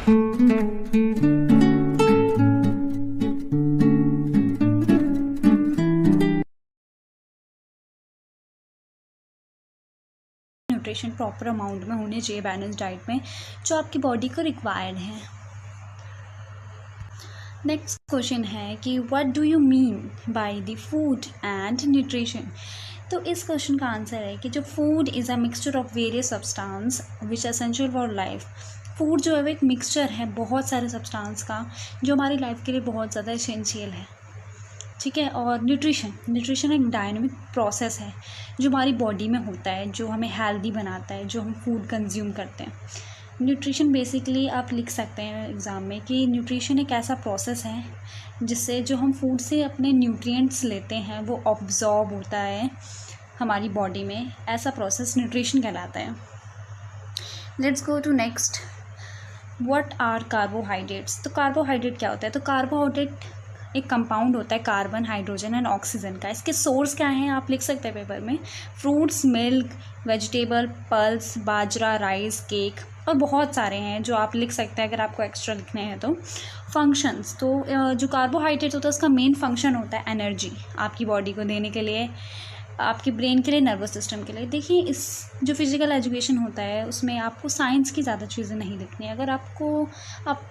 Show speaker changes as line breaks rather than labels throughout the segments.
Nutrition proper amount में होने चाहिए बैलेंस डाइट में, जो आपकी बॉडी को रिक्वायर्ड है। नेक्स्ट क्वेश्चन है कि what do you mean by the food and nutrition. तो इस क्वेश्चन का आंसर है कि जो food is a mixture of various substance which essential for life. Food जो है वो एक मिक्सचर है बहुत सारे सब्सटेंस का, जो हमारी लाइफ के लिए बहुत ज़्यादा एसेंशियल है, ठीक है। और न्यूट्रिशन एक डायनामिक प्रोसेस है जो हमारी बॉडी में होता है, जो हमें हेल्दी बनाता है, जो हम फूड कंज्यूम करते हैं। न्यूट्रिशन बेसिकली आप लिख सकते हैं एग्ज़ाम में कि न्यूट्रिशन एक ऐसा प्रोसेस है जिससे जो हम फूड से अपने न्यूट्रिएंट्स लेते हैं वो ऑब्जॉर्ब होता है हमारी बॉडी में। ऐसा प्रोसेस न्यूट्रिशन कहलाता है। Let's go to next, what are carbohydrates. तो कार्बोहाइड्रेट क्या होता है? तो कार्बोहाइड्रेट एक कंपाउंड होता है कार्बन, हाइड्रोजन एंड ऑक्सीजन का। इसके सोर्स क्या हैं आप लिख सकते हैं पेपर में, फ्रूट्स, मिल्क, वेजिटेबल, पल्स, बाजरा, राइस, केक और बहुत सारे हैं जो आप लिख सकते हैं अगर आपको एक्स्ट्रा लिखने हैं तो। फंक्शंस, तो जो कार्बोहाइड्रेट होता है उसका मेन फंक्शन होता है एनर्जी आपकी बॉडी को देने के लिए, आपके ब्रेन के लिए, नर्वस सिस्टम के लिए। देखिए इस जो फिज़िकल एजुकेशन होता है उसमें आपको साइंस की ज़्यादा चीज़ें नहीं लिखनी है। अगर आप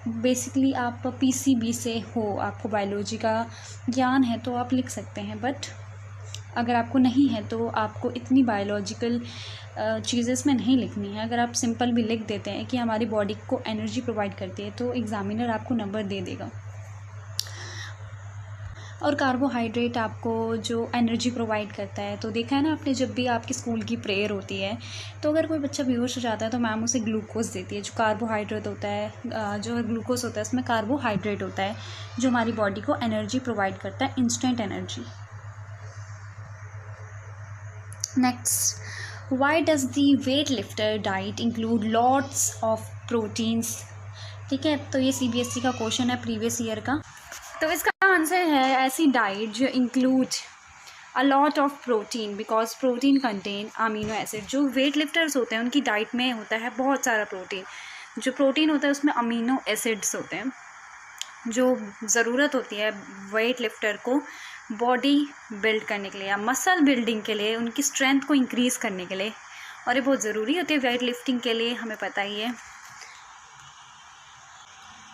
बेसिकली आप पीसीबी से हो, आपको बायोलॉजी का ज्ञान है तो आप लिख सकते हैं, बट अगर आपको नहीं है तो आपको इतनी बायोलॉजिकल चीज़ें इसमें नहीं लिखनी है। अगर आप सिंपल भी लिख देते हैं कि हमारी बॉडी को एनर्जी प्रोवाइड करती है तो एग्ज़ामिनर आपको नंबर दे देगा। और कार्बोहाइड्रेट आपको जो एनर्जी प्रोवाइड करता है, तो देखा है ना आपने, जब भी आपकी स्कूल की प्रेयर होती है तो अगर कोई बच्चा बेहोश हो जाता है तो मैम उसे ग्लूकोज देती है, जो कार्बोहाइड्रेट होता है, जो ग्लूकोज होता है उसमें कार्बोहाइड्रेट होता है जो हमारी बॉडी को एनर्जी प्रोवाइड करता है, instant energy. Next, why does the weight lifter diet include lots of proteins. ठीक है, तो ये CBSE का क्वेश्चन है प्रीवियस ईयर का। तो इसका आंसर है ऐसी डाइट जो include a lot of protein, because protein contain amino acid. जो वेट लिफ्टर्स होते हैं उनकी डाइट में होता है बहुत सारा प्रोटीन। जो प्रोटीन होता है उसमें अमीनो एसिड्स होते हैं जो ज़रूरत होती है वेट लिफ्टर को बॉडी बिल्ड करने के लिए या मसल बिल्डिंग के लिए, उनकी स्ट्रेंथ को इंक्रीज़ करने के लिए, और ये बहुत ज़रूरी होती है वेट लिफ्टिंग के लिए, हमें पता ही है।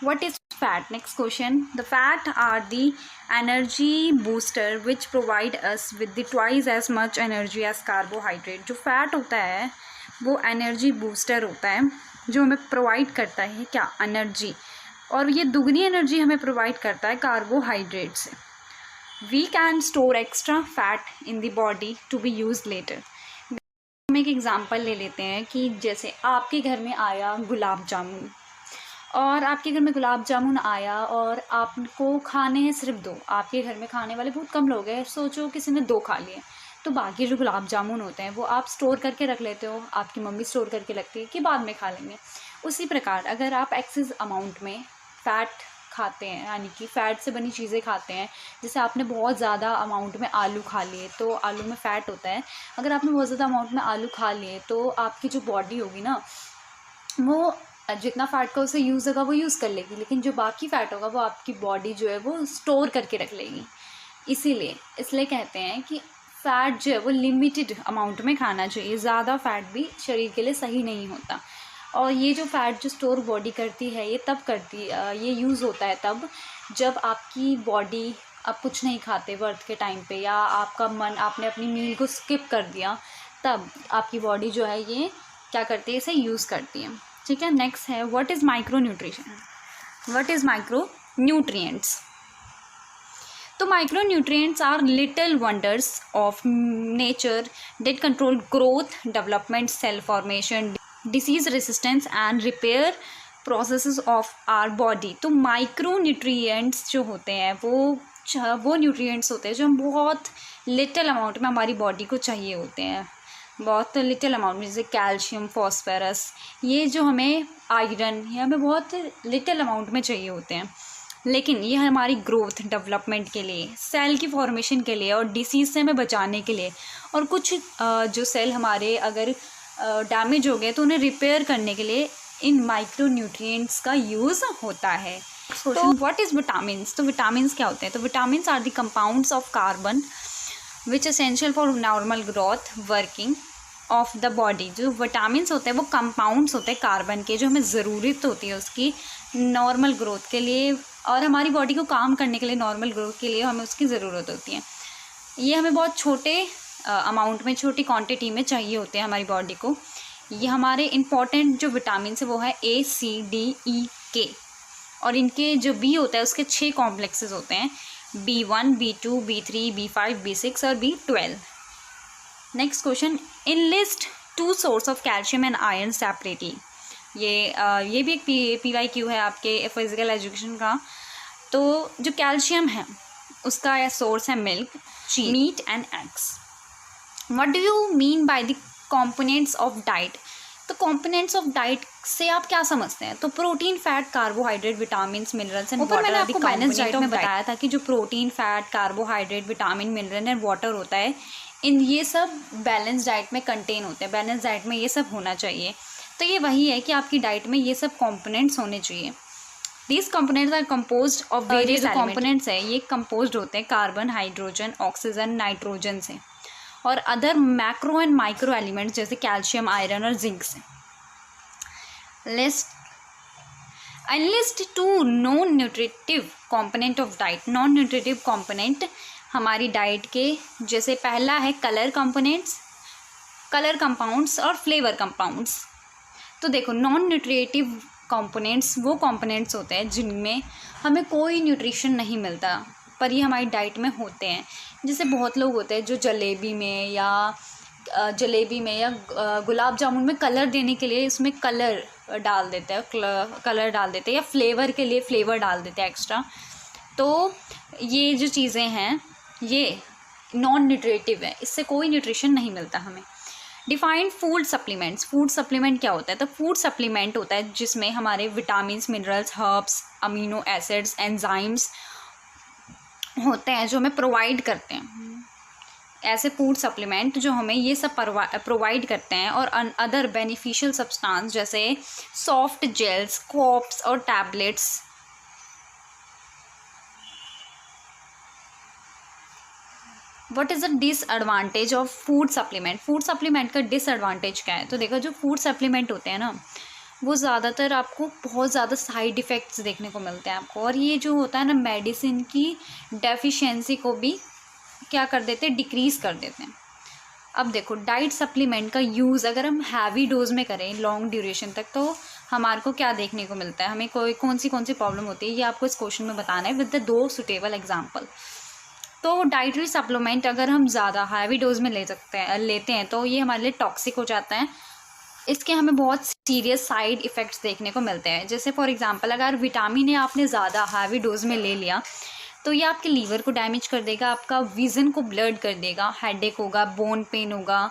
What is fat? Next question. The fat are the energy booster which provide us with the twice as much energy as carbohydrate. जो फैट होता है वो एनर्जी बूस्टर होता है जो हमें प्रोवाइड करता है क्या, एनर्जी, और ये दुगनी एनर्जी हमें प्रोवाइड करता है कार्बोहाइड्रेट से। We can store extra fat in the body to be used later. हम एक एग्जांपल ले लेते हैं कि जैसे आपके घर में आया गुलाब जामुन, और आपके घर में गुलाब जामुन आया और आपको खाने हैं सिर्फ 2, आपके घर में खाने वाले बहुत कम लोग हैं, सोचो किसी ने 2 खा लिए, तो बाकी जो गुलाब जामुन होते हैं वो आप स्टोर करके रख लेते हो, आपकी मम्मी स्टोर करके रखती है कि बाद में खा लेंगे। उसी प्रकार अगर आप एक्सेस अमाउंट में फ़ैट खाते हैं, यानी कि फ़ैट से बनी चीज़ें खाते हैं, जैसे आपने बहुत ज़्यादा अमाउंट में आलू खा लिए तो आलू में फ़ैट होता है, अगर आपने बहुत ज़्यादा अमाउंट में आलू खा लिए तो आपकी जो बॉडी होगी ना वो जितना फ़ैट का उसे यूज़ होगा वो यूज़ कर लेगी, लेकिन जो बाकी फ़ैट होगा वो आपकी बॉडी जो है वो स्टोर करके रख लेगी। इसलिए कहते हैं कि फ़ैट जो है वो लिमिटेड अमाउंट में खाना चाहिए, ज़्यादा फ़ैट भी शरीर के लिए सही नहीं होता। और ये जो फ़ैट जो स्टोर बॉडी करती है ये यूज़ होता है तब जब आपकी बॉडी, आप कुछ नहीं खाते वर्त के टाइम पे, या आपका मन, आपने अपनी मील को स्किप कर दिया, तब आपकी बॉडी जो है ये क्या करती है, इसे यूज़ करती है। ठीक है, नेक्स्ट है what is micro nutrition, what is micro nutrients. तो micro nutrients are little wonders of nature that control growth, development, cell formation, disease resistance and repair processes of our body. तो micro nutrients जो होते हैं वो nutrients होते हैं जो हम बहुत लिटिल अमाउंट में हमारी बॉडी को चाहिए होते हैं, बहुत लिटिल अमाउंट में, जैसे कैल्शियम, फॉस्फोरस, ये जो हमें आयरन, ये हमें बहुत लिटिल अमाउंट में चाहिए होते हैं, लेकिन ये हमारी ग्रोथ, डेवलपमेंट के लिए, सेल की फॉर्मेशन के लिए और डिसीज़ से हमें बचाने के लिए, और कुछ जो सेल हमारे अगर डैमेज हो गए तो उन्हें रिपेयर करने के लिए इन माइक्रोन्यूट्रिएंट्स का यूज़ होता है। तो व्हाट इज़ विटामिन्स? तो विटामिन्स क्या होते हैं? तो vitamins are the compounds of carbon which essential for normal growth working of the body. जो विटामिन्स होते हैं वो कंपाउंड्स होते हैं कार्बन के, जो हमें ज़रूरत होती है उसकी नॉर्मल ग्रोथ के लिए और हमारी बॉडी को काम करने के लिए, नॉर्मल ग्रोथ के लिए हमें उसकी ज़रूरत होती है। ये हमें बहुत छोटे अमाउंट में, छोटी क्वांटिटी में चाहिए होते हैं हमारी बॉडी को। ये हमारे इम्पॉर्टेंट जो विटामिन है वो है A, C, D, E, K और इनके जो B होता है उसके 6 कॉम्प्लेक्सेस होते हैं, B1, B2, B3, B5, B6 और B12। Next question, in list 2 source of calcium and iron separately. ये भी एक PYQ है आपके फिजिकल एजुकेशन का। तो जो कैल्शियम है उसका सोर्स है milk, meat and eggs. What do you mean by the components of diet? तो कंपोनेंट्स ऑफ डाइट से आप क्या समझते हैं? तो protein, fat, carbohydrate, vitamins, minerals and water. मैंने आपको बैलेंस डाइट में बताया था कि जो protein, fat, carbohydrate, vitamin, mineral and water होता है, इन ये सब बैलेंस डाइट में कंटेन होते हैं। बैलेंस डाइट में ये सब होना चाहिए। तो ये वही है कि आपकी डाइट में ये सब कंपोनेंट्स होने चाहिए। These components are composed of various components है, ये कंपोज्ड होते हैं कार्बन, हाइड्रोजन, ऑक्सीजन, नाइट्रोजन से और other macro and micro elements जैसे कैल्शियम, आयरन और जिंक से। List 2 non nutritive component of diet. Non nutritive component हमारी डाइट के, जैसे पहला है कलर कंपाउंड्स और फ्लेवर कंपाउंड्स। तो देखो, नॉन न्यूट्रिटिव कंपोनेंट्स वो कंपोनेंट्स होते हैं जिनमें हमें कोई न्यूट्रिशन नहीं मिलता पर ये हमारी डाइट में होते हैं। जैसे बहुत लोग होते हैं जो जलेबी में या गुलाब जामुन में कलर देने के लिए इसमें कलर डाल देते हैं या फ्लेवर के लिए फ्लेवर डाल देते हैं एक्स्ट्रा। तो ये जो चीज़ें हैं ये नॉन न्यूट्रिटिव है, इससे कोई न्यूट्रिशन नहीं मिलता हमें। Defined food supplements. Food supplement क्या होता है? तो फूड सप्लीमेंट होता है जिसमें हमारे vitamins, minerals, herbs, amino acids, enzymes होते हैं जो हमें प्रोवाइड करते हैं। ऐसे फूड सप्लीमेंट जो हमें ये सब प्रोवाइड करते हैं और अदर बेनिफिशियल सब्सटेंस जैसे सॉफ्ट जेल्स, कॉप्स और tablets. What is the disadvantage of food supplement? Food supplement का डिसएडवांटेज क्या है? तो देखो, जो फूड सप्लीमेंट होते हैं ना वो ज़्यादातर आपको बहुत ज़्यादा साइड इफ़ेक्ट्स देखने को मिलते हैं आपको, और ये जो होता है ना मेडिसिन की डेफिशिएंसी को भी क्या कर देते हैं, डिक्रीज़ कर देते हैं। अब देखो, डाइट सप्लीमेंट का यूज़ अगर हम हैवी डोज में करें लॉन्ग ड्यूरेशन तक तो हमारे को क्या देखने को मिलता है, हमें कौन सी प्रॉब्लम होती है, ये आपको इस क्वेश्चन में बताना है विद द 2 सुटेबल एग्जाम्पल। तो डाइटरी सप्लीमेंट अगर हम ज़्यादा हैवी डोज में लेते हैं तो ये हमारे लिए टॉक्सिक हो जाता है। इसके हमें बहुत सीरियस साइड इफ़ेक्ट्स देखने को मिलते हैं। जैसे फॉर एग्जांपल, अगर विटामिन ए आपने ज़्यादा हैवी डोज में ले लिया तो ये आपके लीवर को डैमेज कर देगा, आपका विज़न को ब्लर्ड कर देगा, हेडेक होगा, बोन पेन होगा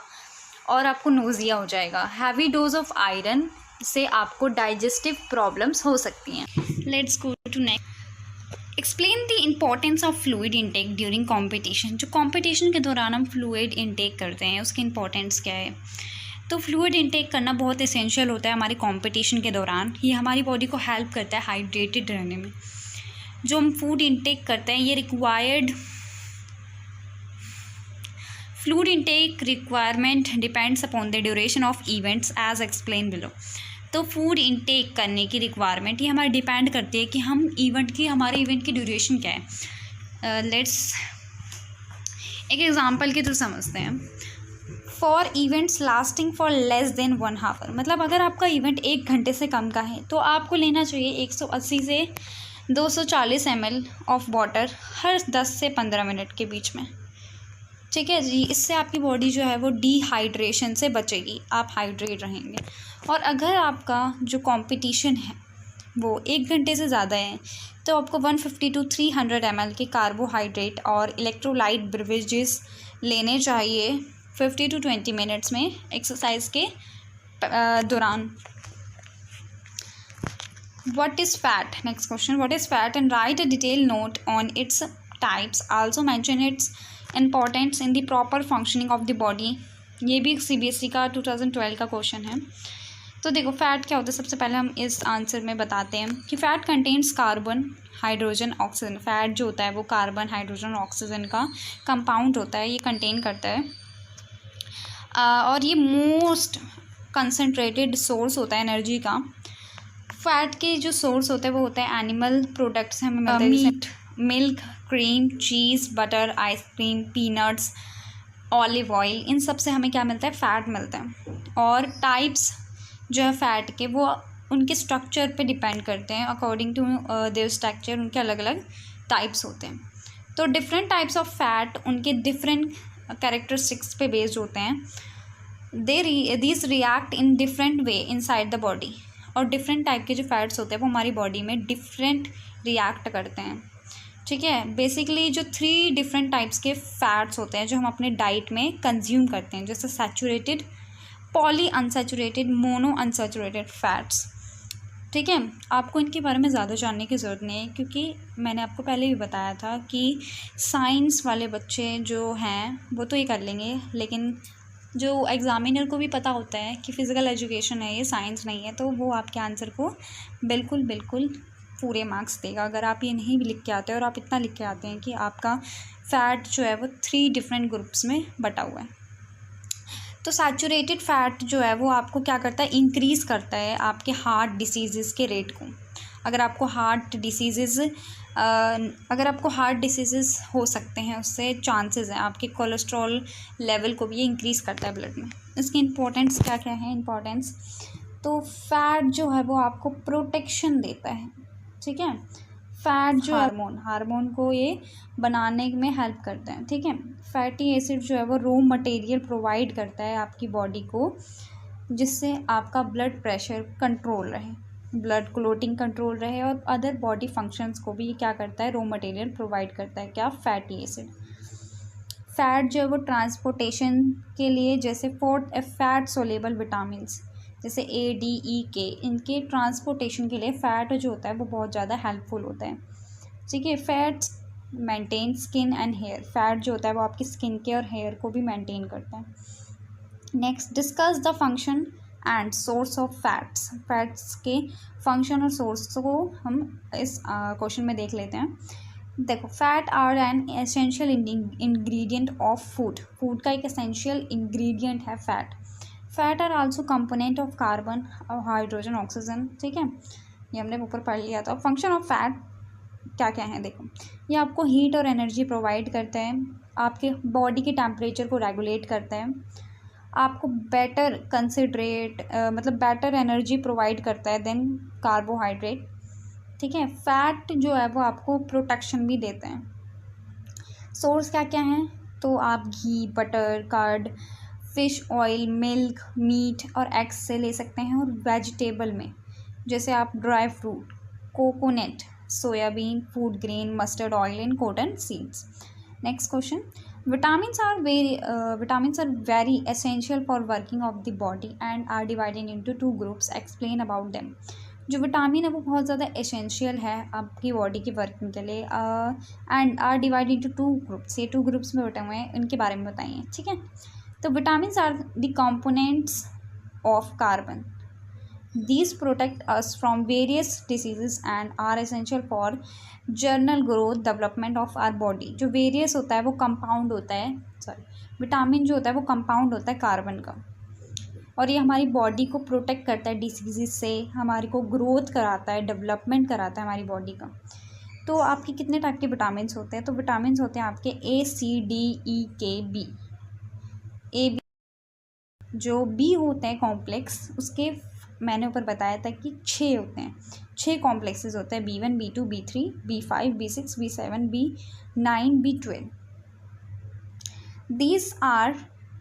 और आपको नोज़िया हो जाएगा। हैवी डोज ऑफ आयरन से आपको डाइजेस्टिव प्रॉब्लम्स हो सकती हैं। Let's go to next. Explain the importance of fluid intake during competition. जो कॉम्पिटिशन के दौरान हम फ्लूइड इनटेक करते हैं उसकी इम्पोर्टेंस क्या है? तो फ्लूइड इनटेक करना बहुत एसेंशियल होता है हमारे कंपटीशन के दौरान। ये हमारी बॉडी को हेल्प करता है हाइड्रेटेड रहने में। जो हम फूड इनटेक करते हैं ये required fluid intake requirement depends upon the duration of events as explain below. तो फूड इनटेक करने की रिक्वायरमेंट ये हमारी डिपेंड करती है कि हम हमारे इवेंट की ड्यूरेशन क्या है। लेट्स एक एग्जांपल के थ्रू समझते हैं। For events lasting for less than 1 hour, मतलब अगर आपका इवेंट 1 घंटे से कम का है तो आपको लेना चाहिए 180 से 240 ml ऑफ वाटर हर 10 से 15 मिनट के बीच में। ठीक है जी, इससे आपकी बॉडी जो है वो डिहाइड्रेशन से बचेगी, आप हाइड्रेट रहेंगे। और अगर आपका जो कंपटीशन है वो 1 घंटे से ज़्यादा है तो आपको 150 to 300 ml के कार्बोहाइड्रेट और इलेक्ट्रोलाइट बेवरेजेस लेने चाहिए 50 to 20 मिनट्स में एक्सरसाइज के दौरान। What is fat? Next question. What is fat? And write a detailed note on its types. Also mention its importance in the proper functioning of the body. ये भी CBSE का 2012 का question है। तो देखो फैट क्या होता है, सबसे पहले हम इस आंसर में बताते हैं कि fat contains carbon hydrogen oxygen. Fat जो होता है वो कार्बन हाइड्रोजन ऑक्सीजन का कंपाउंड होता है, ये कंटेन करता है। और ये मोस्ट कंसनट्रेटेड सोर्स होता है एनर्जी का। फैट के जो सोर्स होते हैं वो होता है एनिमल प्रोडक्ट्स हमें मिलते हैं, meat, milk, cream, cheese, butter, ice cream, peanuts, olive oil, इन सब से हमें क्या मिलता है, फ़ैट मिलता है। और टाइप्स जो है फ़ैट के वो उनके स्ट्रक्चर पे डिपेंड करते हैं, अकॉर्डिंग टू देयर स्ट्रक्चर उनके अलग अलग टाइप्स होते हैं। तो डिफरेंट टाइप्स ऑफ फैट उनके डिफरेंट कैरेक्टरिस्टिक्स पे बेस्ड होते हैं। These react in different way inside the body. और डिफरेंट टाइप के जो फैट्स होते हैं वो हमारी बॉडी में डिफरेंट रिएक्ट करते हैं, ठीक है। बेसिकली जो 3 डिफरेंट टाइप्स के फैट्स होते हैं जो हम अपने डाइट में कंज्यूम करते हैं, जैसे saturated, poly unsaturated, mono unsaturated fats, ठीक है। आपको इनके बारे में ज़्यादा जानने की ज़रूरत नहीं है, क्योंकि मैंने आपको पहले भी बताया था कि साइंस वाले बच्चे जो हैं वो तो ये कर लेंगे, लेकिन जो एग्ज़ामिनर को भी पता होता है कि फ़िज़िकल एजुकेशन है, ये साइंस नहीं है, तो वो आपके आंसर को बिल्कुल बिल्कुल पूरे मार्क्स देगा। अगर आप ये नहीं भी लिख के आते हैं और आप इतना लिख के आते हैं कि आपका फ़ैट जो है वो 3 डिफरेंट ग्रुप्स में बटा हुआ है। तो सैचुरेटेड फ़ैट जो है वो आपको क्या करता है, इंक्रीज़ करता है आपके हार्ट डिसीज़ के रेट को। अगर आपको हार्ट डिसीज़ हो सकते हैं, उससे चांसेस हैं, आपके कोलेस्ट्रॉल लेवल को भी ये इंक्रीज़ करता है ब्लड में। इसकी इंपॉर्टेंस क्या क्या है, इंपॉर्टेंस तो फ़ैट जो है वो आपको प्रोटेक्शन देता है, ठीक है। फ़ैट जो हार्मोन को ये बनाने में हेल्प करते हैं, ठीक है। फैटी एसिड जो है वो रॉ मटेरियल प्रोवाइड करता है आपकी बॉडी को, जिससे आपका ब्लड प्रेशर कंट्रोल रहे, ब्लड क्लोटिंग कंट्रोल रहे, और अदर बॉडी फंक्शंस को भी क्या करता है, रॉ मटेरियल प्रोवाइड करता है, क्या, फैटी एसिड। फैट जो है वो ट्रांसपोर्टेशन के लिए, जैसे फैट सोलेबल विटामिन्स जैसे A, D, E, K, इनके ट्रांसपोर्टेशन के लिए फ़ैट जो होता है वो बहुत ज़्यादा हेल्पफुल होता है, ठीक है। Fats maintain skin and hair, fat जो होता है वो आपकी स्किन के और हेयर को भी मेंटेन करता है। Next, discuss the function and source of fats. Fats के फंक्शन और सोर्स को हम इस क्वेश्चन में देख लेते हैं। देखो, fat are an essential ingredient of food. Food का एक एसेंशियल इंग्रेडिएंट है fat. Fat are also component of carbon और हाइड्रोजन ऑक्सीजन, ठीक है, ये हमने ऊपर पढ़ लिया था। फंक्शन ऑफ फैट क्या क्या है, देखो, ये आपको हीट और एनर्जी प्रोवाइड करता है, आपके बॉडी के टेम्परेचर को रेगुलेट करता है, आपको बेटर बेटर एनर्जी प्रोवाइड करता है देन कार्बोहाइड्रेट, ठीक है। फैट जो है वो आपको प्रोटेक्शन भी देते हैं। सोर्स क्या क्या हैं, तो आप घी, butter, curd, fish oil, milk, meat और एग्स से ले सकते हैं। और वेजिटेबल में जैसे आप dry fruit, coconut, soybean, food grain, mustard oil and cotton seeds. Next question, vitamins are very essential for working of the body and are divided into 2 groups. Explain about them. जो vitamin है वो बहुत ज़्यादा essential है आपकी body की working के लिए, and are divide into 2 groups, ये 2 ग्रुप्स में बटे हुए हैं, इनके बारे में बताइए, ठीक है। तो vitamin are the components of carbon, these protect us from various diseases and are essential for general growth development of our body. जो वेरियस होता है वो कंपाउंड होता है, विटामिन जो होता है वो कंपाउंड होता है कार्बन का, और ये हमारी बॉडी को प्रोटेक्ट करता है डिसीज़ से, हमारी को ग्रोथ कराता है, डेवलपमेंट कराता है हमारी बॉडी का। तो आपके कितने टाइप के विटामिन होते हैं, तो विटामिन होते हैं आपके A, C, D, E, K, B। A, B जो B होते हैं कॉम्प्लेक्स, उसके मैंने ऊपर बताया था कि 6 होते हैं, 6 कॉम्प्लेक्सेस होते हैं, B1, B2, B3, B5, B6, B7, B9, B12। These are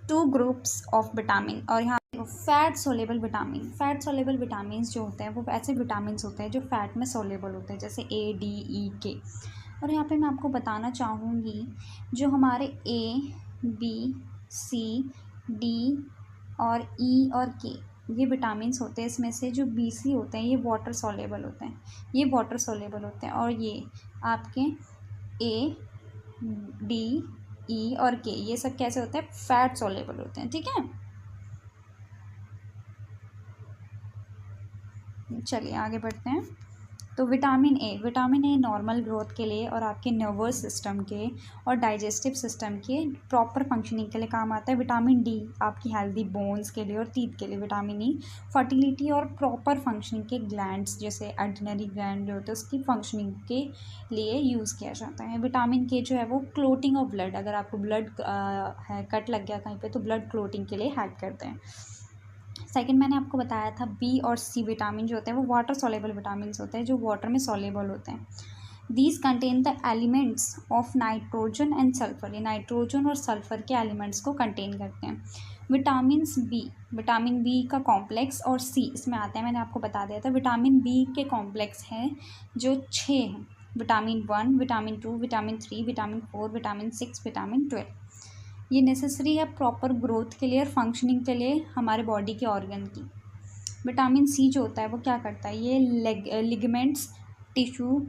2 groups of vitamin. और यहाँ fat soluble vitamin, fat soluble vitamin जो होते हैं वो ऐसे विटामिन होते हैं जो फैट में सोलेबल होते हैं, जैसे A, D, E, K। और यहाँ पे मैं आपको बताना चाहूँगी जो हमारे A, B, C, D और E और K ये विटामिन्स होते हैं, इसमें से जो BC होते हैं ये वाटर सॉल्युबल होते हैं, ये वाटर सॉल्युबल होते हैं, और ये आपके A, D, E और K ये सब कैसे होते हैं, फैट सॉल्युबल होते हैं, ठीक है। चलिए आगे बढ़ते हैं। तो विटामिन ए नॉर्मल ग्रोथ के लिए और आपके नर्वस सिस्टम के और डाइजेस्टिव सिस्टम के प्रॉपर फंक्शनिंग के लिए काम आता है। विटामिन डी आपकी हेल्दी बोन्स के लिए और टीथ के लिए। विटामिन ई फर्टिलिटी और प्रॉपर फंक्शनिंग के ग्लैंड्स जैसे एडिनरी ग्लैंड जो होते हैं उसकी फंक्शनिंग के लिए यूज़ किया जाता है। विटामिन के जो है वो क्लोटिंग ऑफ ब्लड, अगर आपको ब्लड है कट लग गया कहीं पे तो ब्लड क्लोटिंग के लिए हेल्प करते हैं। सेकंड मैंने आपको बताया था बी और सी विटामिन जो होते हैं वो वाटर सॉल्युबल विटामिन होते हैं जो वाटर में सॉल्युबल होते हैं। These contain the elements of nitrogen and sulphur, ये नाइट्रोजन और सल्फर के एलिमेंट्स को कंटेन करते हैं। विटामिन बी का कॉम्प्लेक्स और सी इसमें आता है, मैंने आपको बता दिया था। विटामिन बी के कॉम्प्लेक्स हैं जो 6 हैं, vitamin 1, vitamin 2, vitamin 3, vitamin 4, vitamin 6, vitamin 12। ये नेसेसरी है प्रॉपर ग्रोथ के लिए और फंक्शनिंग के लिए हमारे बॉडी के ऑर्गन की। विटामिन सी जो होता है वो क्या करता है, ये लिगामेंट्स, टिश्यू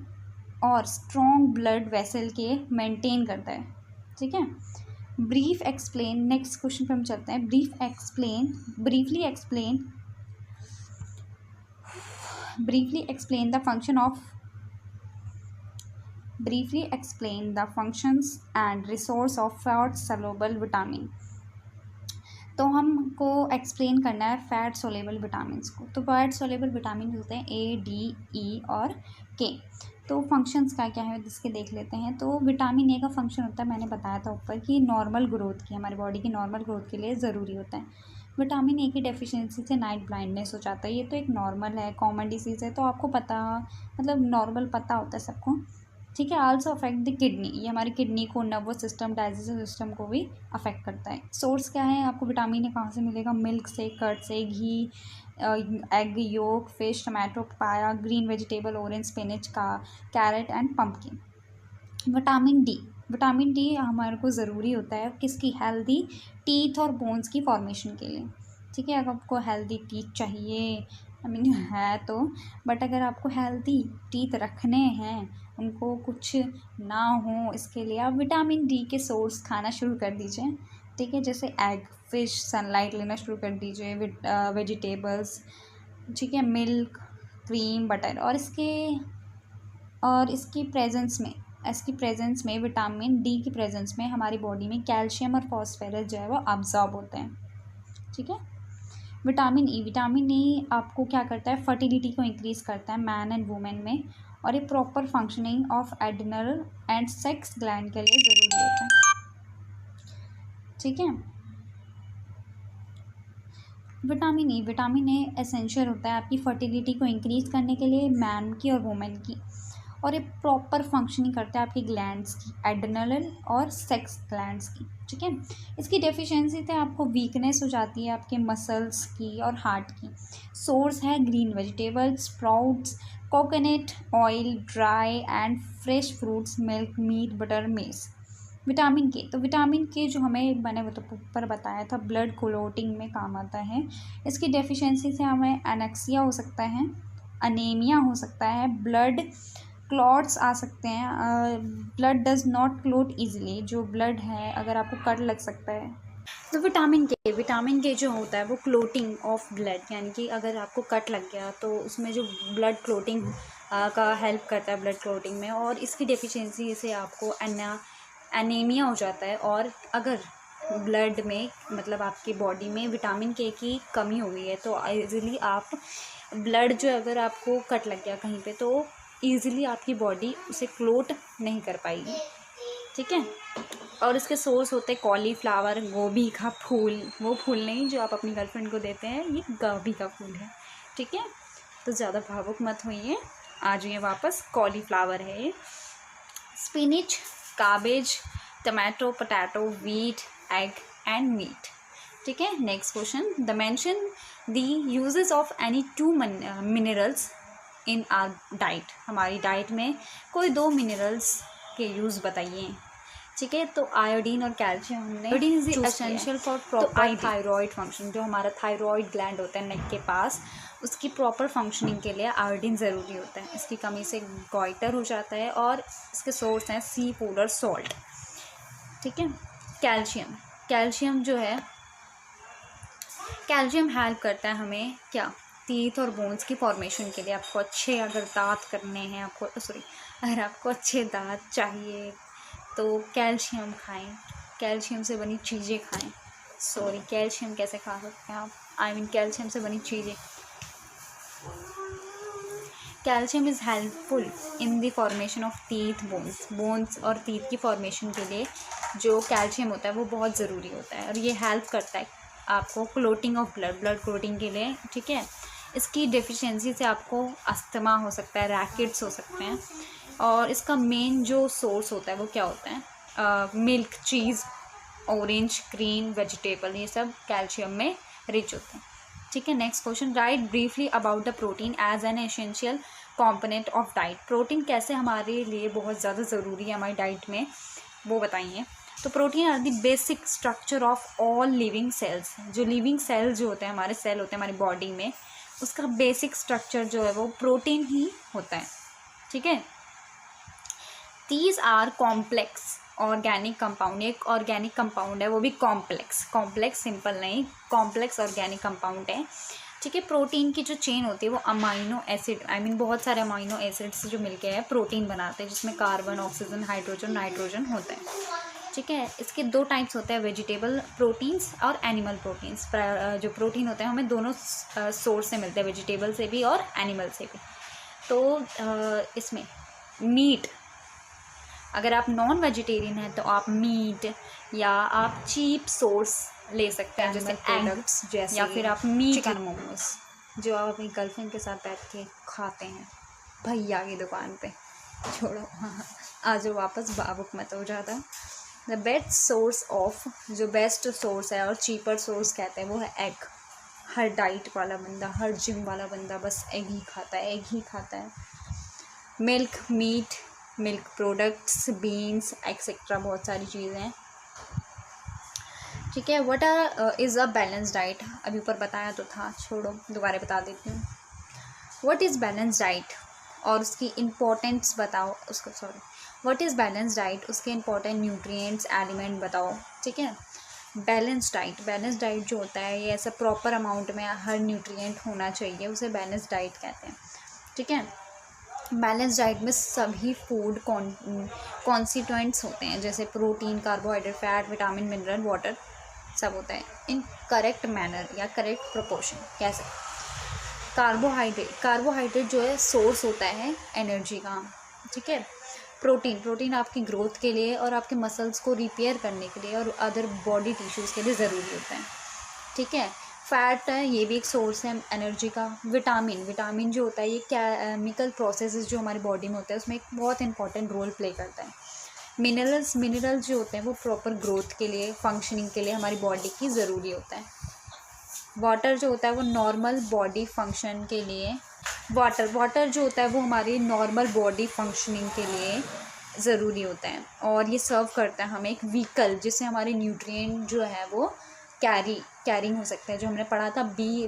और स्ट्रॉन्ग ब्लड वेसल के मेंटेन करता है। ठीक है। ब्रीफ एक्सप्लेन, नेक्स्ट क्वेश्चन पे हम चलते हैं। Briefly explain the functions and resource of fat soluble vitamin। तो हमको एक्सप्लेन करना है फैट सोलेबल विटामिन्स को। तो फैट सोलेबल विटामिन होते हैं ए, डी, ई और के। तो फंक्शंस क्या क्या है जिसके देख लेते हैं। तो विटामिन ए का फंक्शन होता है, मैंने बताया था ऊपर कि नॉर्मल ग्रोथ की, हमारी बॉडी की नॉर्मल ग्रोथ के लिए ज़रूरी होता है। विटामिन ए की डेफिशिएंसी से नाइट ब्लाइंडनेस हो जाता है। ये तो एक नॉर्मल है, कॉमन डिसीज़ है, तो आपको पता, मतलब नॉर्मल पता होता है सबको। ठीक है। आल्सो अफेक्ट द किडनी, ये हमारी किडनी को, नर्वस सिस्टम, डाइजेस्टिव सिस्टम को भी अफेक्ट करता है। सोर्स क्या है, आपको विटामिन ए कहाँ से मिलेगा, मिल्क से, कर्ड से, घी, egg yolk, fish, tomato, papaya, green vegetable, orange, spinach, carrot and pumpkin. Vitamin D हमारे को ज़रूरी होता है किसकी, हेल्दी टीथ और बोन्स की फॉर्मेशन के लिए। ठीक है। अगर आपको हेल्दी टीथ चाहिए है तो, बट अगर आपको हेल्दी टीथ रखने हैं, उनको कुछ ना हो, इसके लिए आप विटामिन डी के सोर्स खाना शुरू कर दीजिए। ठीक है। जैसे एग, फिश, सनलाइट लेना शुरू कर दीजिए, वेजिटेबल्स, ठीक है, मिल्क, क्रीम, बटर। और इसकी प्रेजेंस में विटामिन डी की प्रेजेंस में हमारी बॉडी में कैल्शियम और फॉस्फोरस जो है वो अब्जॉर्ब होते हैं। ठीक है। विटामिन ई आपको क्या करता है, फर्टिलिटी को इंक्रीज़ करता है मैन एंड वुमेन में, और ये proper functioning of adrenal and sex gland के लिए ज़रूरी होता है। ठीक है। विटामिन ए एसेंशियल होता है आपकी फर्टिलिटी को इंक्रीज़ करने के लिए, मैन की और वुमेन की, और ये प्रॉपर फंक्शनिंग करता है आपकी ग्लैंड्स की, एड्रिनल और सेक्स ग्लैंड्स की। ठीक है। इसकी डेफिशिएंसी से आपको वीकनेस हो जाती है आपके मसल्स की और हार्ट की। सोर्स है green vegetables, sprouts, coconut oil, dry and fresh fruits, milk, meat, butter, mace. Vitamin K जो हमें मैंने वो तो ऊपर बताया था ब्लड क्लोटिंग में काम आता है। इसकी डेफिशिएंसी से हमें एनेक्सिया हो सकता है, अनीमिया हो सकता है, ब्लड क्लॉट्स आ सकते हैं, blood does not clot easily, जो ब्लड है अगर आपको कट लग सकता है। तो विटामिन के जो होता है वो क्लोटिंग ऑफ ब्लड, यानी कि अगर आपको कट लग गया तो उसमें जो ब्लड क्लोटिंग का हेल्प करता है ब्लड क्लोटिंग में, और इसकी डेफिशिएंसी से आपको एनीमिया हो जाता है। और अगर ब्लड में, मतलब आपकी बॉडी में विटामिन के की कमी हो गई है तो ईज़िली आप ब्लड जो अगर आपको कट लग गया कहीं पे तो ईज़िली आपकी बॉडी उसे क्लोट नहीं कर पाएगी। ठीक है। और इसके सोर्स होते हैं कॉलीफ्लावर, गोभी का फूल, वो फूल नहीं जो आप अपनी गर्लफ्रेंड को देते हैं, ये गोभी का फूल है। ठीक है। तो ज़्यादा भावुक मत होइए, आ जाइए वापस। कॉलीफ्लावर है ये, spinach, cabbage, tomato, potato, wheat, egg and meat. ठीक है। Next question, the mention the uses of any 2 minerals in our diet. हमारी डाइट में कोई 2 मिनरल्स के यूज़ बताइए। ठीक है। तो आयोडीन और कैल्शियम हमने, iodine is essential for proper thyroid function, जो हमारा थायराइड ग्लैंड होता है नेक के पास, उसकी प्रॉपर फंक्शनिंग के लिए आयोडीन ज़रूरी होता है। इसकी कमी से गॉइटर हो जाता है, और इसके सोर्स हैं सी फूड और सॉल्ट। ठीक है। कैल्शियम जो है, कैल्शियम हेल्प करता है हमें क्या, टीथ और बोन्स की फॉर्मेशन के लिए आपको अच्छे अगर दांत करने हैं, अगर आपको अच्छे दांत चाहिए तो कैल्शियम खाएं, कैल्शियम से बनी चीज़ें खाएं। कैल्शियम कैसे खा सकते हैं आप? कैल्शियम से बनी चीज़ें। Calcium is helpful in the formation of teeth, bones और टीथ की फॉर्मेशन के लिए जो कैल्शियम होता है वो बहुत ज़रूरी होता है, और ये हेल्प करता है आपको क्लोटिंग ऑफ ब्लड क्लोटिंग के लिए, ठीक है। इसकी डेफिशिएंसी से आपको अस्थमा हो सकता है, रैकेट्स हो सकते हैं, और इसका मेन जो सोर्स होता है वो क्या होता है? Milk, cheese, orange, green vegetable, ये सब कैल्शियम में रिच होते हैं, ठीक है। Next question, write briefly about the protein as an essential component of diet. Protein कैसे हमारे लिए बहुत ज़्यादा ज़रूरी है हमारी डाइट में, वो बताइए। तो protein are the basic structure of all living cells. जो लिविंग सेल्स जो होते हैं, हमारे सेल होते हैं हमारी बॉडी में, उसका बेसिक स्ट्रक्चर जो है वो प्रोटीन ही होता है, ठीक है। These are complex organic compound. एक ऑर्गेनिक कंपाउंड है, वो भी कॉम्प्लेक्स सिंपल नहीं, कॉम्प्लेक्स ऑर्गेनिक कंपाउंड है, ठीक है। प्रोटीन की जो चेन होती है वो अमाइनो एसिड, बहुत सारे अमाइनो एसिड्स जो मिलके है प्रोटीन बनाते हैं, जिसमें कार्बन, ऑक्सीजन, हाइड्रोजन, नाइट्रोजन होता है, ठीक है। इसके दो टाइप्स होते हैं, वेजिटेबल प्रोटीन्स और एनिमल प्रोटीन्स। जो प्रोटीन होते हैं हमें दोनों सोर्स से मिलते हैं, वेजिटेबल से भी और एनिमल से भी। तो इसमें मीट, अगर आप नॉन वेजिटेरियन हैं तो आप मीट या आप चीप सोर्स ले सकते हैं, जैसे प्रोडक्ट्स, जैसे या फिर आप मीट, चिकन मोमोज जो आप अपनी गर्लफ्रेंड के साथ बैठ के खाते हैं भैया की दुकान पे। छोड़ो, आज वापस बाबुक मत हो जाता। द बेस्ट सोर्स ऑफ, जो बेस्ट सोर्स है और चीपर सोर्स कहते हैं वो है एग। हर डाइट वाला बंदा, हर जिम वाला बंदा बस एग ही खाता है। Milk, meat, milk products, beans etcetera, बहुत सारी चीज़ें हैं, ठीक है। What is a balance diet, अभी ऊपर बताया तो था, छोड़ो दोबारा बता देती हूँ। व्हाट इज़ बैलेंस डाइट और उसकी इम्पोर्टेंस बताओ, व्हाट इज़ बैलेंस डाइट, उसके इम्पोर्टेंट न्यूट्रिएंट्स, एलिमेंट बताओ, ठीक है। बैलेंस डाइट जो होता है ये ऐसा प्रॉपर अमाउंट में हर न्यूट्रिएंट होना चाहिए, उसे बैलेंस डाइट कहते हैं, ठीक है। बैलेंस डाइट में सभी फूड कॉन्स्टिट्यूएंट्स होते हैं, जैसे protein, carbohydrate, fat, vitamin, mineral, water, सब होता है इन करेक्ट मैनर या करेक्ट प्रोपोर्शन, कैसे। कार्बोहाइड्रेट जो है सोर्स होता है एनर्जी का, ठीक है। प्रोटीन आपकी ग्रोथ के लिए और आपके मसल्स को रिपेयर करने के लिए और अदर बॉडी टिश्यूज़ के लिए ज़रूरी होता है, ठीक है। फैट है, ये भी एक सोर्स है एनर्जी का। विटामिन जो होता है ये केमिकल प्रोसेसेस जो हमारी बॉडी में होता है उसमें एक बहुत इंपॉर्टेंट रोल प्ले करता है। मिनरल्स जो होते हैं वो प्रॉपर ग्रोथ के लिए, फंक्शनिंग के लिए हमारी बॉडी की ज़रूरी होता है। वाटर जो होता है वो नॉर्मल बॉडी फंक्शन के लिए, वाटर जो होता है वो हमारी नॉर्मल बॉडी फंक्शनिंग के लिए ज़रूरी होता है, और ये सर्व करता है हमें एक व्हीकल जिससे हमारे न्यूट्रिएंट जो है वो कैरिंग हो सकते हैं। जो हमने पढ़ा था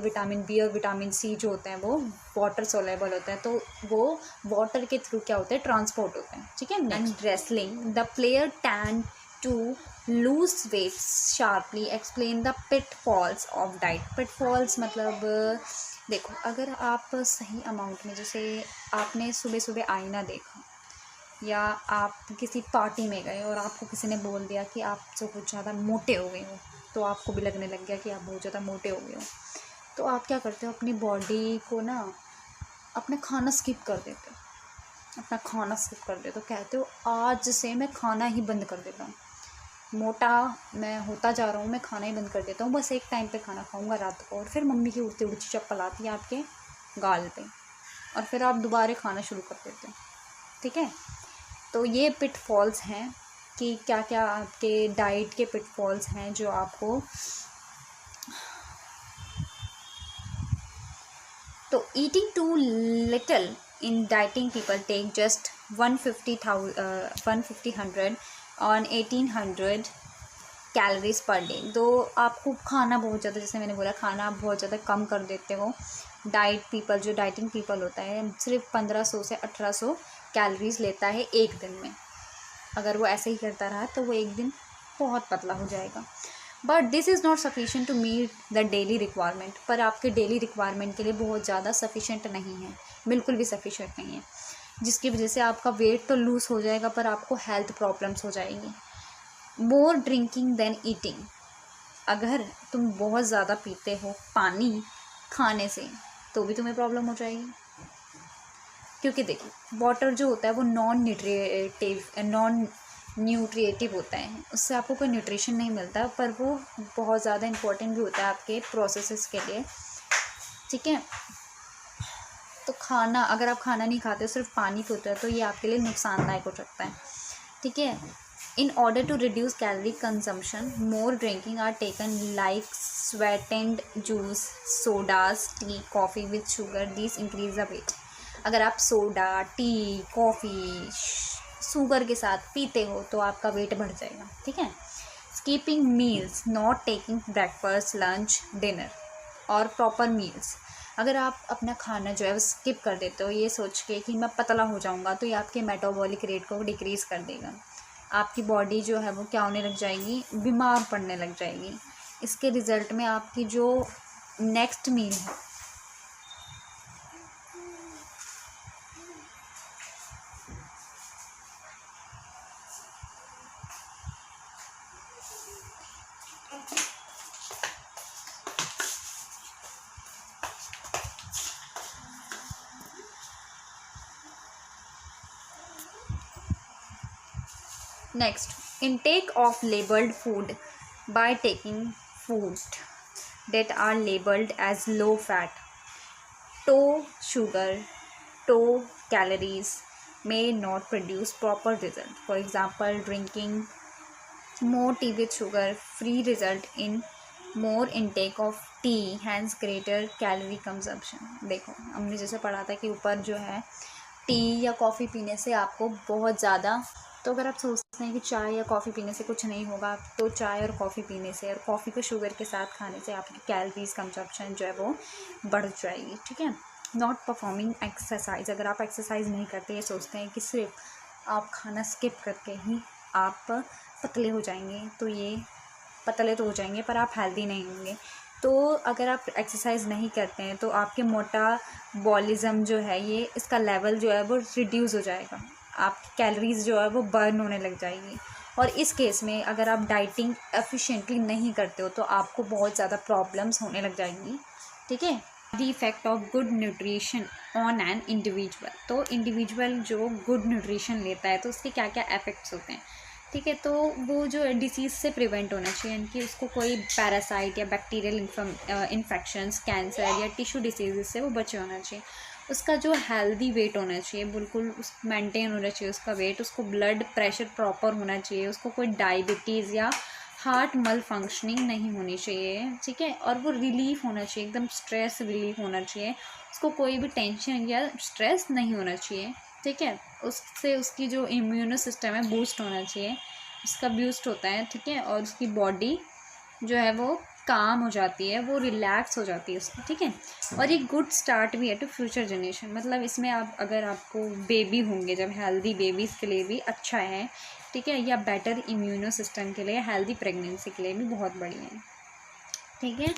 विटामिन बी और विटामिन सी जो होते हैं वो वाटर सोलेबल होते हैं, तो वो वाटर के थ्रू क्या होते हैं, ट्रांसपोर्ट होते हैं, ठीक है। And wrestling, the player tend to lose weight sharply, explain the pitfalls of diet. Pitfalls मतलब देखो, अगर आप सही अमाउंट में, जैसे आपने सुबह सुबह आईना देखा या आप किसी पार्टी में गए और आपको किसी ने बोल दिया कि आप जो कुछ ज़्यादा मोटे हो गए हो, तो आपको भी लगने लग गया कि आप बहुत ज़्यादा मोटे हो गए हो, तो आप क्या करते हो, अपनी बॉडी को ना अपना खाना स्किप कर देते हो, कहते हो आज से मैं खाना ही बंद कर देता हूँ, मोटा मैं होता जा रहा हूँ, मैं खाना ही बंद कर देता हूँ, बस एक टाइम पे खाना खाऊंगा रात को। और फिर मम्मी की उड़ती उड़ती चप्पल आती है आपके गाल पे और फिर आप दोबारा खाना शुरू कर देते हो, ठीक है। तो ये पिटफॉल्स हैं कि क्या क्या आपके डाइट के पिटफॉल्स हैं जो आपको, तो eating too little in dieting people take just 150 100 और 1800 कैलोरीज पर डे। तो आपको खाना बहुत ज़्यादा, जैसे मैंने बोला, खाना आप बहुत ज़्यादा कम कर देते हो। जो डाइटिंग पीपल होता है सिर्फ 1500 से 1800 कैलोरीज लेता है एक दिन में। अगर वो ऐसे ही करता रहा तो वो एक दिन बहुत पतला हो जाएगा। But this is not sufficient to meet the daily requirement, पर आपके डेली रिक्वायरमेंट के लिए बहुत ज़्यादा सफिशेंट नहीं है, बिल्कुल भी सफिशेंट नहीं है, जिसकी वजह से आपका वेट तो लूज़ हो जाएगा पर आपको हेल्थ प्रॉब्लम्स हो जाएंगी। मोर ड्रिंकिंग देन ईटिंग, अगर तुम बहुत ज़्यादा पीते हो पानी खाने से तो भी तुम्हें प्रॉब्लम हो जाएगी, क्योंकि देखो वाटर जो होता है वो नॉन न्यूट्रिएटिव होता है, उससे आपको कोई न्यूट्रिशन नहीं मिलता, पर वो बहुत ज़्यादा इंपॉर्टेंट भी होता है आपके प्रोसेसेस के लिए, ठीक है। तो खाना, अगर आप खाना नहीं खाते सिर्फ पानी पीते हो तो ये आपके लिए नुकसानदायक हो सकता है, ठीक है। In order to reduce calorie consumption, more drinking are taken like sweetened juice, sodas, tea, coffee with sugar. These increase the weight. अगर आप सोडा, टी, कॉफ़ी शुगर के साथ पीते हो तो आपका वेट बढ़ जाएगा, ठीक है। Skipping meals, not taking breakfast, lunch, dinner और प्रॉपर मील्स, अगर आप अपना खाना जो है वो स्किप कर देते हो ये सोच के कि मैं पतला हो जाऊंगा, तो ये आपके मेटाबॉलिक रेट को डिक्रीज़ कर देगा, आपकी बॉडी जो है वो क्या होने लग जाएगी, बीमार पड़ने लग जाएगी। इसके रिज़ल्ट में आपकी जो नेक्स्ट मील है Next, intake of labeled food. By taking food that are labeled as low fat, low sugar, low calories may not produce proper result. For example, drinking more tea with sugar free result in more intake of tea, hence greater calorie consumption. देखो हमने जैसे पढ़ा था कि ऊपर जो है T या कॉफ़ी पीने से आपको बहुत ज़्यादा, तो अगर आप सोचते हैं कि चाय या कॉफ़ी पीने से कुछ नहीं होगा, तो चाय और कॉफ़ी पीने से और कॉफ़ी को शुगर के साथ खाने से आपकी कैलोरीज कंजप्शन जो है वो बढ़ जाएगी, ठीक है। नॉट परफॉर्मिंग एक्सरसाइज, अगर आप एक्सरसाइज नहीं करते, ये सोचते हैं कि सिर्फ आप खाना स्किप करके ही आप पतले हो जाएंगे, तो ये पतले तो हो जाएंगे पर आप हेल्दी नहीं होंगे। तो अगर आप एक्सरसाइज नहीं करते हैं तो आपके मेटाबॉलिज्म जो है ये इसका लेवल जो है वो रिड्यूस हो जाएगा, आपकी कैलोरीज जो है वो बर्न होने लग जाएगी, और इस केस में अगर आप डाइटिंग एफिशिएंटली नहीं करते हो तो आपको बहुत ज़्यादा प्रॉब्लम्स होने लग जाएंगी, ठीक है। The effect of good nutrition on an individual, तो इंडिविजुअल जो गुड न्यूट्रिशन लेता है तो उसके क्या क्या इफेक्ट्स होते हैं, ठीक है। तो वो जो डिसीज़ से प्रिवेंट होना चाहिए, यानी कि उसको कोई पैरासाइट या बैक्टीरियल इन्फेक्शंस, कैंसर या टिश्यू डिसीज़ से वो बचे होना चाहिए। उसका जो हेल्दी वेट होना चाहिए बिल्कुल उस मेंटेन होना चाहिए उसका वेट, उसको ब्लड प्रेशर प्रॉपर होना चाहिए, उसको कोई डायबिटीज़ या हार्ट मल फंक्शनिंग नहीं होनी चाहिए, ठीक है। और वो रिलीफ होना चाहिए, एकदम स्ट्रेस रिलीफ होना चाहिए, उसको कोई भी टेंशन या स्ट्रेस नहीं होना चाहिए, ठीक है। उससे उसकी जो इम्यूनो सिस्टम है बूस्ट होना चाहिए, उसका बूस्ट होता है, ठीक है। और उसकी बॉडी जो है वो काम हो जाती है, वो रिलैक्स हो जाती है उसकी, ठीक है। और एक गुड स्टार्ट भी है टू फ्यूचर जनरेशन, मतलब इसमें आप अगर आपको बेबी होंगे जब, हेल्दी बेबीज़ के लिए भी अच्छा है, ठीक है, या बेटर इम्यूनो सिस्टम के लिए, हेल्दी प्रेगनेंसी के लिए भी बहुत बढ़िया है, ठीक है।